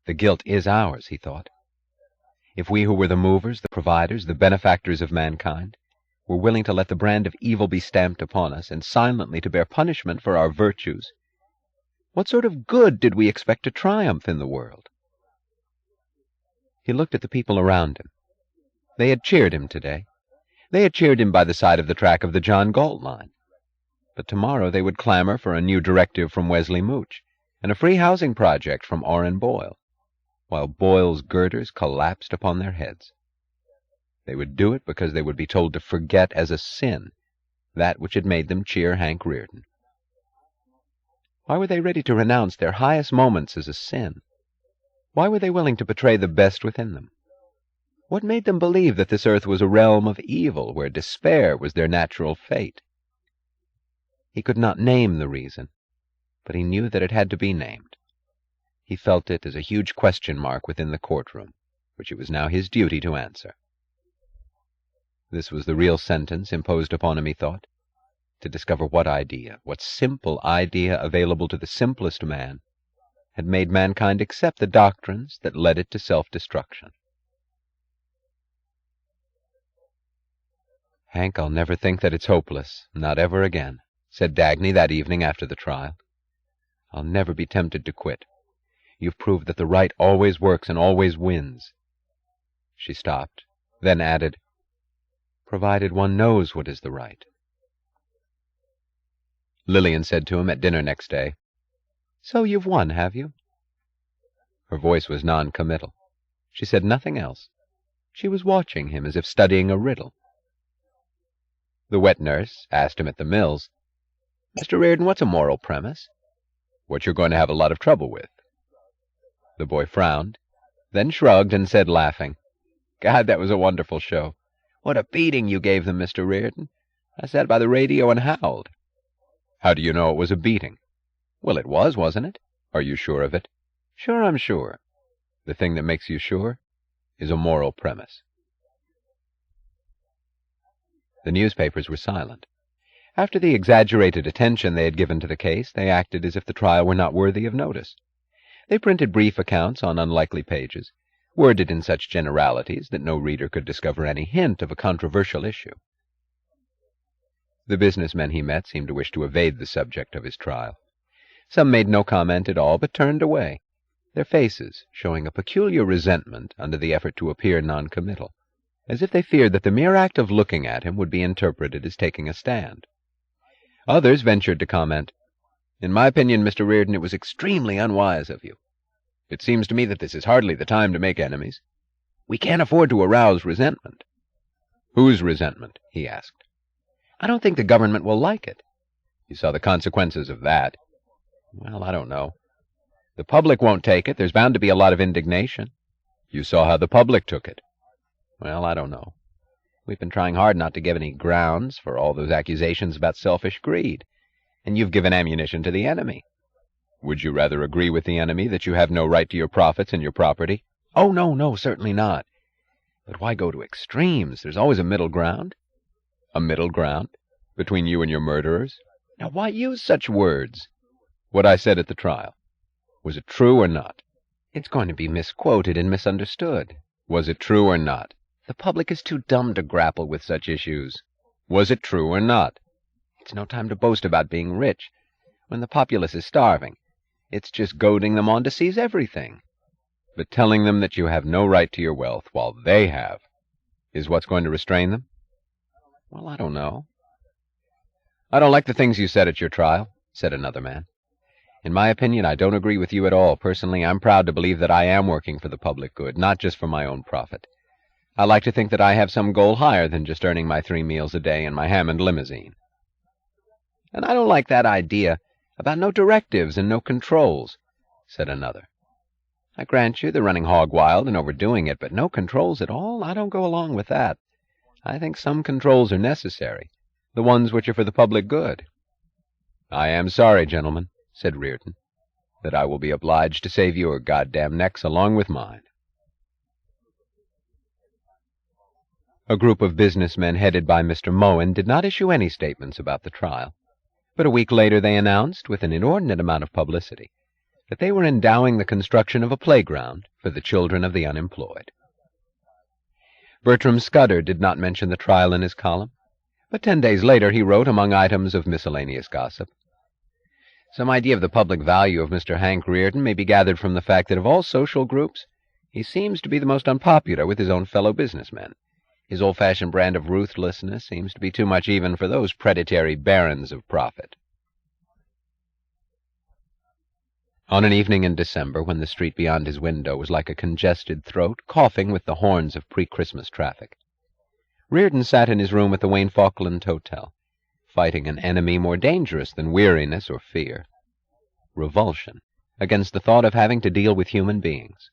The guilt is ours, he thought. If we who were the movers, the providers, the benefactors of mankind, were willing to let the brand of evil be stamped upon us, and silently to bear punishment for our virtues, what sort of good did we expect to triumph in the world? He looked at the people around him. They had cheered him today. They had cheered him by the side of the track of the John Galt line. But tomorrow they would clamor for a new directive from Wesley Mooch and a free housing project from Orrin Boyle, while Boyle's girders collapsed upon their heads. They would do it because they would be told to forget as a sin that which had made them cheer Hank Rearden. Why were they ready to renounce their highest moments as a sin? Why were they willing to betray the best within them? What made them believe that this earth was a realm of evil, where despair was their natural fate? He could not name the reason, but he knew that it had to be named. He felt it as a huge question mark within the courtroom, which it was now his duty to answer. This was the real sentence imposed upon him, he thought, to discover what idea, what simple idea available to the simplest man, had made mankind accept the doctrines that led it to self-destruction. "Hank, I'll never think that it's hopeless, not ever again," said Dagny that evening after the trial. "I'll never be tempted to quit. You've proved that the right always works and always wins." She stopped, then added, "Provided one knows what is the right." Lillian said to him at dinner next day, "So you've won, have you?" Her voice was non-committal. She said nothing else. She was watching him as if studying a riddle. The wet nurse asked him at the mills, "Mr. Rearden, what's a moral premise?" "What you're going to have a lot of trouble with." The boy frowned, then shrugged and said, laughing, "God, that was a wonderful show. What a beating you gave them, Mr. Rearden. I sat by the radio and howled." "How do you know it was a beating?" "Well, it was, wasn't it?" "Are you sure of it?" "Sure, I'm sure." "The thing that makes you sure is a moral premise." The newspapers were silent. After the exaggerated attention they had given to the case, they acted as if the trial were not worthy of notice. They printed brief accounts on unlikely pages, worded in such generalities that no reader could discover any hint of a controversial issue. The businessmen he met seemed to wish to evade the subject of his trial. Some made no comment at all, but turned away, their faces showing a peculiar resentment under the effort to appear non-committal, as if they feared that the mere act of looking at him would be interpreted as taking a stand. Others ventured to comment, "In my opinion, Mr. Rearden, it was extremely unwise of you. It seems to me that this is hardly the time to make enemies. We can't afford to arouse resentment." "Whose resentment?" he asked. "I don't think the government will like it." "You saw the consequences of that." "Well, I don't know." "The public won't take it. There's bound to be a lot of indignation." "You saw how the public took it." "Well, I don't know. We've been trying hard not to give any grounds for all those accusations about selfish greed, and you've given ammunition to the enemy." "Would you rather agree with the enemy that you have no right to your profits and your property?" "Oh, no, certainly not. But why go to extremes? There's always a middle ground." "A middle ground? Between you and your murderers?" "Now, why use such words?" "What I said at the trial. Was it true or not?" "It's going to be misquoted and misunderstood." "Was it true or not?" "The public is too dumb to grapple with such issues." "Was it true or not?" "It's no time to boast about being rich, when the populace is starving. It's just goading them on to seize everything." "But telling them that you have no right to your wealth, while they have, is what's going to restrain them?" "Well, I don't know." "I don't like the things you said at your trial," said another man. "In my opinion, I don't agree with you at all. Personally, I'm proud to believe that I am working for the public good, not just for my own profit. I like to think that I have some goal higher than just earning my 3 meals a day in my Hammond limousine." "And I don't like that idea about no directives and no controls," said another. "I grant you they're running hog wild and overdoing it, but no controls at all? I don't go along with that. I think some controls are necessary, the ones which are for the public good." "I am sorry, gentlemen," said Rearden, "that I will be obliged to save your goddamn necks along with mine." A group of businessmen headed by Mr. Moen did not issue any statements about the trial, but a week later they announced, with an inordinate amount of publicity, that they were endowing the construction of a playground for the children of the unemployed. Bertram Scudder did not mention the trial in his column, but 10 days later he wrote, among items of miscellaneous gossip, "Some idea of the public value of Mr. Hank Reardon may be gathered from the fact that of all social groups, he seems to be the most unpopular with his own fellow businessmen. His old-fashioned brand of ruthlessness seems to be too much even for those predatory barons of profit." On an evening in December, when the street beyond his window was like a congested throat, coughing with the horns of pre-Christmas traffic, Reardon sat in his room at the Wayne Falkland Hotel, fighting an enemy more dangerous than weariness or fear, revulsion against the thought of having to deal with human beings.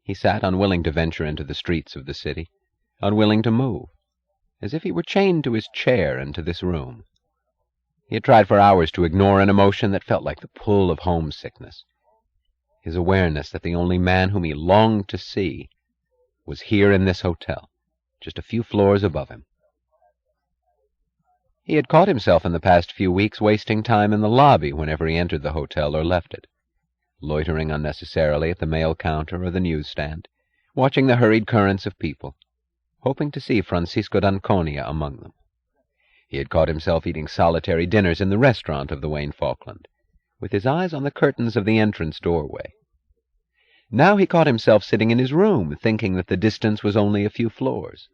He sat unwilling to venture into the streets of the city, unwilling to move, as if he were chained to his chair and to this room. He had tried for hours to ignore an emotion that felt like the pull of homesickness, his awareness that the only man whom he longed to see was here in this hotel, just a few floors above him. He had caught himself in the past few weeks wasting time in the lobby whenever he entered the hotel or left it, loitering unnecessarily at the mail counter or the newsstand, watching the hurried currents of people, hoping to see Francisco d'Anconia among them. He had caught himself eating solitary dinners in the restaurant of the Wayne Falkland, with his eyes on the curtains of the entrance doorway. Now he caught himself sitting in his room, thinking that the distance was only a few floors.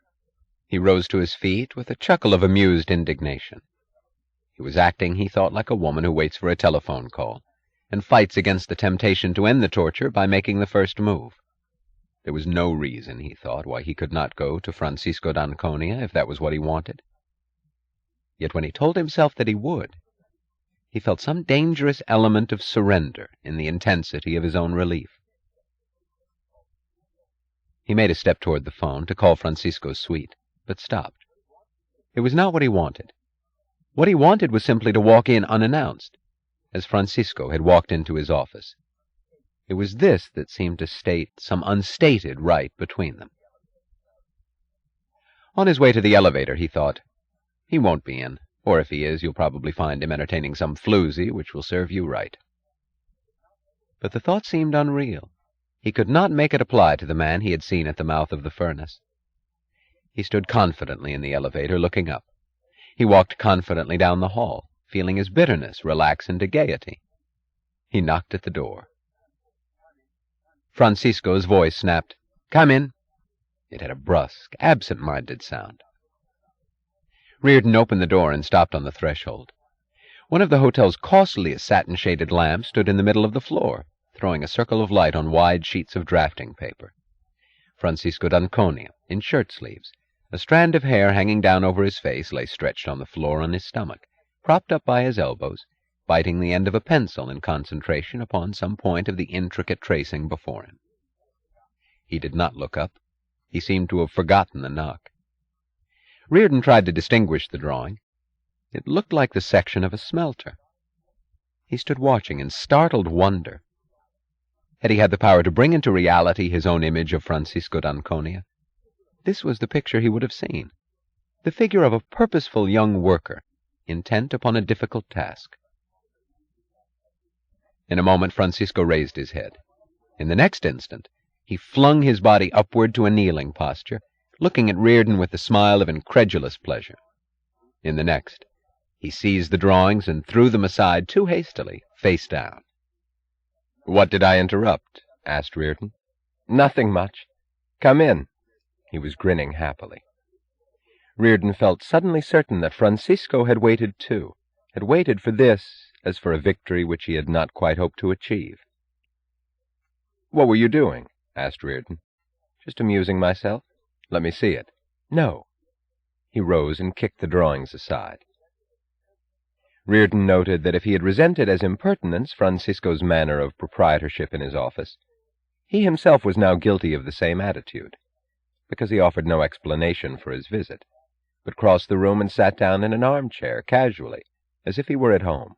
He rose to his feet with a chuckle of amused indignation. He was acting, he thought, like a woman who waits for a telephone call, and fights against the temptation to end the torture by making the first move. There was no reason, he thought, why he could not go to Francisco d'Anconia if that was what he wanted. Yet when he told himself that he would, he felt some dangerous element of surrender in the intensity of his own relief. He made a step toward the phone to call Francisco's suite, but stopped. It was not what he wanted. What he wanted was simply to walk in unannounced, as Francisco had walked into his office. It was this that seemed to state some unstated right between them. On his way to the elevator, he thought, "He won't be in, or if he is, you'll probably find him entertaining some floozy which will serve you right." But the thought seemed unreal. He could not make it apply to the man he had seen at the mouth of the furnace. He stood confidently in the elevator, looking up. He walked confidently down the hall, feeling his bitterness relax into gaiety. He knocked at the door. Francisco's voice snapped, "Come in." It had a brusque, absent-minded sound. Reardon opened the door and stopped on the threshold. One of the hotel's costliest satin-shaded lamps stood in the middle of the floor, throwing a circle of light on wide sheets of drafting paper. Francisco d'Anconia, in shirt-sleeves, a strand of hair hanging down over his face, lay stretched on the floor on his stomach, propped up by his elbows, biting the end of a pencil in concentration upon some point of the intricate tracing before him. He did not look up. He seemed to have forgotten the knock. Reardon tried to distinguish the drawing. It looked like the section of a smelter. He stood watching in startled wonder. Had he had the power to bring into reality his own image of Francisco d'Anconia, this was the picture he would have seen, the figure of a purposeful young worker, intent upon a difficult task. In a moment Francisco raised his head. In the next instant, he flung his body upward to a kneeling posture, looking at Reardon with the smile of incredulous pleasure. In the next, he seized the drawings and threw them aside too hastily, face down. "What did I interrupt?" asked Reardon. "Nothing much. Come in." He was grinning happily. Reardon felt suddenly certain that Francisco had waited too, had waited for this as for a victory which he had not quite hoped to achieve. "What were you doing?" asked Reardon. "Just amusing myself." "Let me see it." "No." He rose and kicked the drawings aside. Reardon noted that if he had resented as impertinence Francisco's manner of proprietorship in his office, he himself was now guilty of the same attitude, because he offered no explanation for his visit, but crossed the room and sat down in an armchair casually, as if he were at home.